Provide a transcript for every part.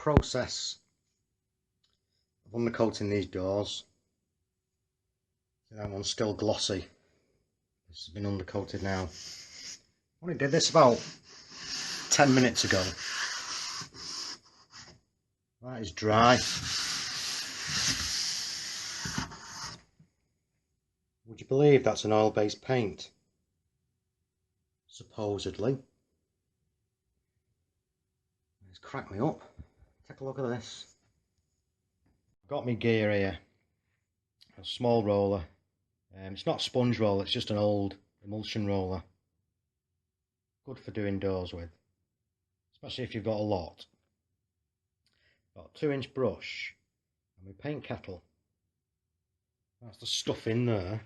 process of undercoating these doors. That one's still glossy. This has been undercoated now. I only did this about 10 minutes ago. That is dry. Would you believe that's an oil-based paint? Supposedly. It's cracked me up. Take a look at this. I've got my gear here. A small roller. It's not a sponge roller, it's just an old emulsion roller. Good for doing doors with, especially if you've got a lot. Got a 2-inch brush and my paint kettle. That's the stuff in there.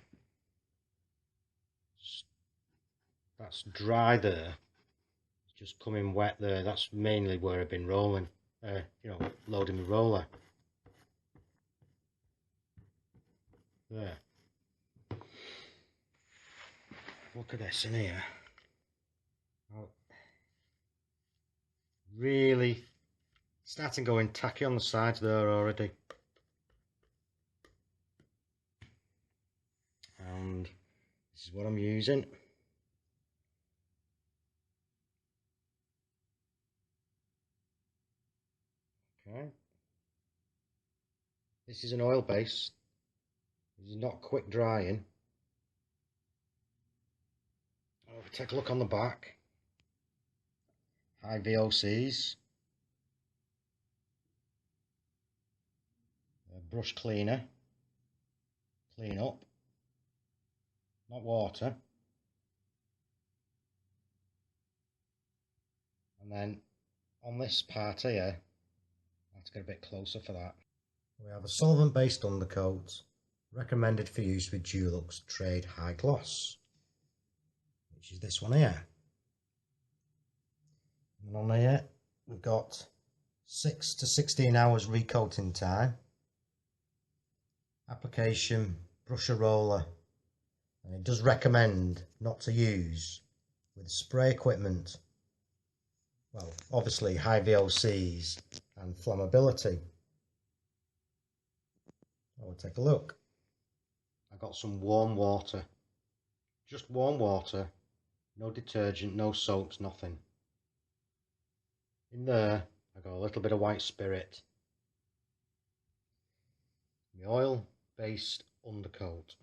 That's dry there. It's just coming wet there. That's mainly where I've been rolling, loading my roller. There. Look at this in here. Oh, really starting going tacky on the sides there already. And this is what I'm using. Okay. This is an oil base. This is not quick drying. Take a look on the back. High VOCs. Brush cleaner. Clean up. Not water. And then on this part here, I have to get a bit closer for that. We have a solvent based undercoat, recommended for use with Dulux Trade High Gloss, which is this one here. And on here we've got 6 to 16 hours recoating time. Application, brush a roller, and it does recommend not to use with spray equipment. Well, obviously high VOCs and flammability. I'll take a look. I got some warm water, just warm water, no detergent, no soaps, nothing. In there I got a little bit of white spirit, my oil based undercoat.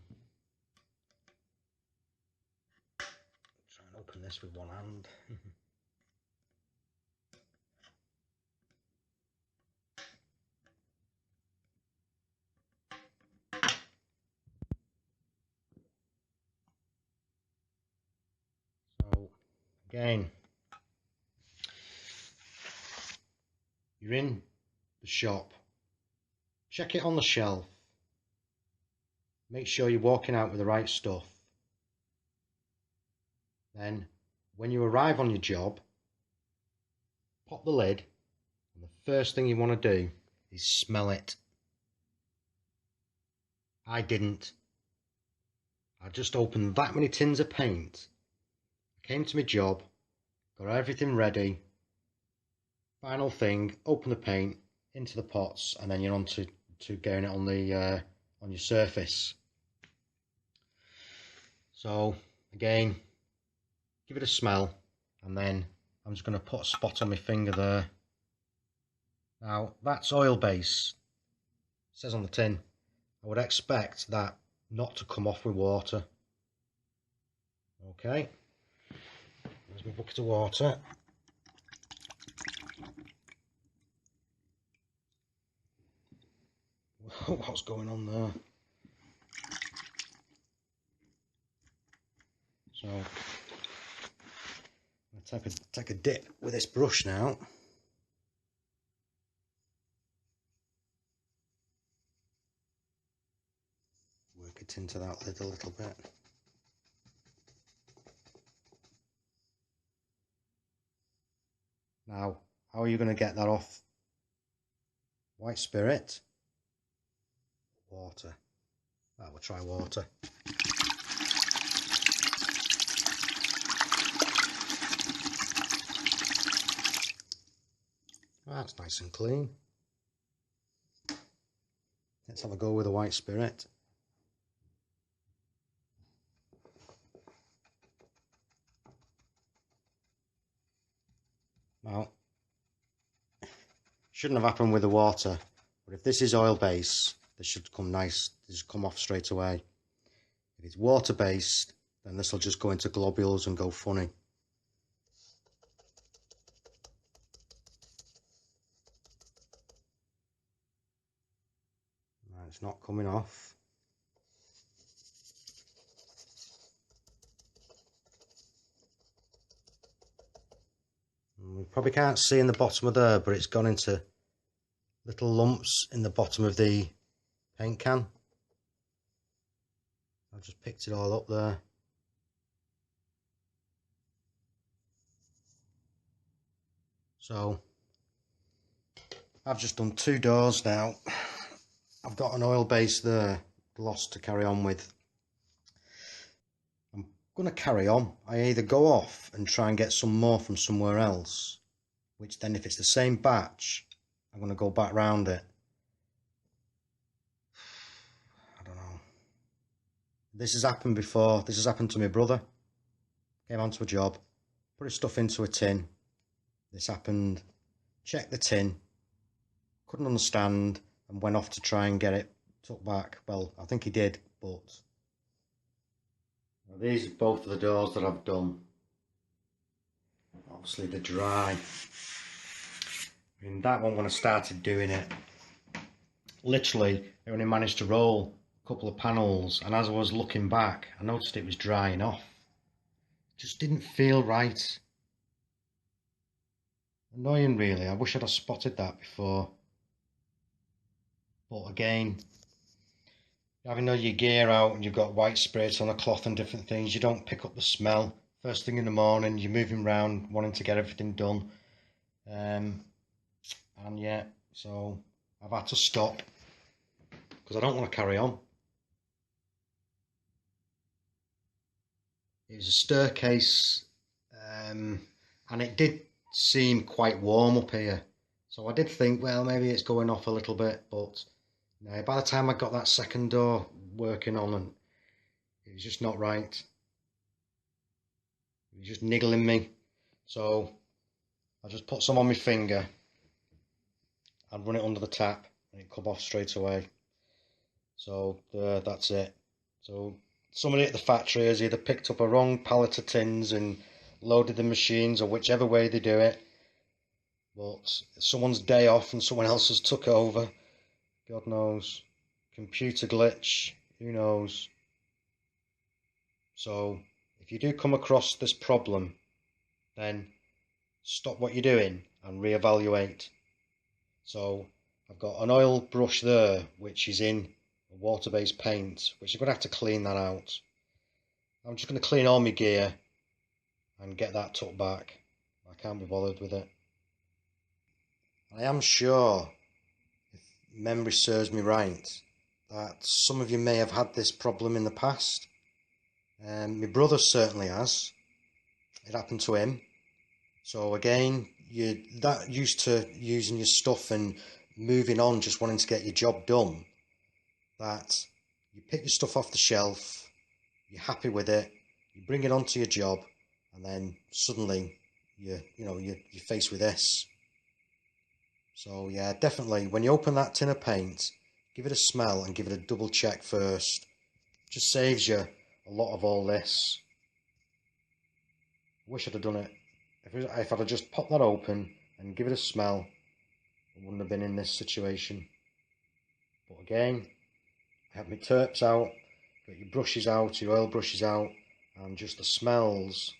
Try and open this with one hand. So again, you're in the shop, check it on the shelf, make sure you're walking out with the right stuff. Then when you arrive on your job, pop the lid, and the first thing you want to do is smell it. I didn't. I just opened that many tins of paint, came to my job, got everything ready. Final thing, open the paint into the pots, and then you're on to getting it on the on your surface. So again, give it a smell, and then I'm just going to put a spot on my finger there. Now that's oil base. It says on the tin. I would expect that not to come off with water. Okay, there's my bucket of water. What's going on there? So I'm going to take a dip with this brush now. Work it into that lid a little bit. Now, how are you going to get that off? White spirit, water. Well, we'll try water. That's nice and clean. Let's have a go with the white spirit. Well, shouldn't have happened with the water, but if this is oil base, this should come nice. This should come off straight away. If it's water based, then this will just go into globules and go funny. Right, it's not coming off. We probably can't see in the bottom of there, but it's gone into little lumps in the bottom of the paint can. I've just picked it all up there. So I've just done 2 doors now. I've got an oil base there, gloss to carry on with. I'm going to carry on. I either go off and try and get some more from somewhere else, which then if it's the same batch, I'm going to go back round it. I don't know. This has happened before. This has happened to my brother. Came onto a job, put his stuff into a tin. This happened, checked the tin, couldn't understand, and went off to try and get it took back. Well, I think he did, but these are both of the doors that I've done. Obviously they're dry. In that one, when I started doing it, literally I only managed to roll a couple of panels, and as I was looking back, I noticed it was drying off. It just didn't feel right. Annoying, really. I wish I'd have spotted that before. But again, having all your gear out and you've got white sprays on a cloth and different things, you don't pick up the smell. First thing in the morning, you're moving around wanting to get everything done. And yeah, so I've had to stop because I don't want to carry on. It was a staircase, and it did seem quite warm up here, so I did think, well, maybe it's going off a little bit, but no, by the time I got that second door working on, and it was just not right. It was just niggling me, so I just put some on my finger and run it under the tap, and it come off straight away. So that's it. So somebody at the factory has either picked up a wrong pallet of tins and loaded the machines, or whichever way they do it, but someone's day off and someone else has took over. God knows. Computer glitch, who knows. So if you do come across this problem, then stop what you're doing and reevaluate. So I've got an oil brush there which is in a water-based paint, which I'm going to have to clean that out. I'm just going to clean all my gear and get that tucked back. I can't be bothered with it. I am sure, if memory serves me right, that some of you may have had this problem in the past. My brother certainly has. It happened to him. So again, you're that used to using your stuff and moving on, just wanting to get your job done, that you pick your stuff off the shelf, you're happy with it, you bring it onto your job, and then suddenly you're faced with this. So yeah, definitely when you open that tin of paint, give it a smell and give it a double check first. Just saves you a lot of all this. Wish I'd have done it. If I'd have just popped that open and give it a smell, I wouldn't have been in this situation. But again, I had my terps out, got your brushes out, your oil brushes out, and just the smells,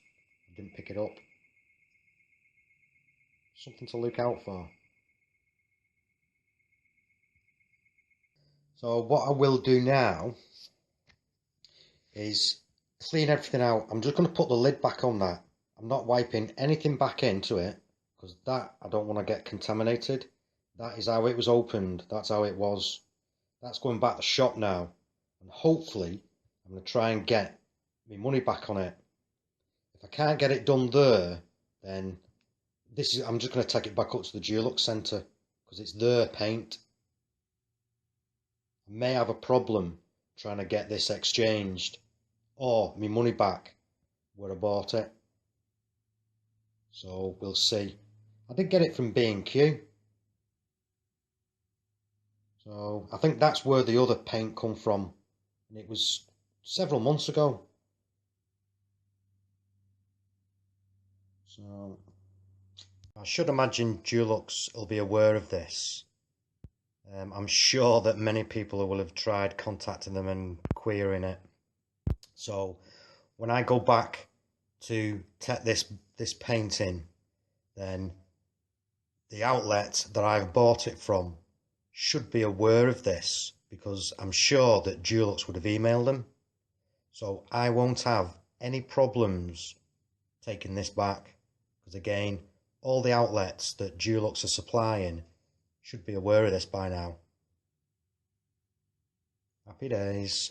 I didn't pick it up. Something to look out for. So what I will do now is clean everything out. I'm just going to put the lid back on that. I'm not wiping anything back into it, because that I don't want to get contaminated. That is how it was opened. That's how it was. That's going back to the shop now. And hopefully I'm going to try and get my money back on it. If I can't get it done there, then I'm just going to take it back up to the Dulux Centre because it's their paint. I may have a problem trying to get this exchanged or my money back where I bought it. So we'll see. I did get it from B&Q. So I think that's where the other paint come from. And it was several months ago. So I should imagine Dulux will be aware of this. I'm sure that many people will have tried contacting them and querying it. So when I go back to take this paint in, then the outlet that I've bought it from should be aware of this, because I'm sure that Dulux would have emailed them. So I won't have any problems taking this back, because again, all the outlets that Dulux are supplying should be aware of this by now. Happy days.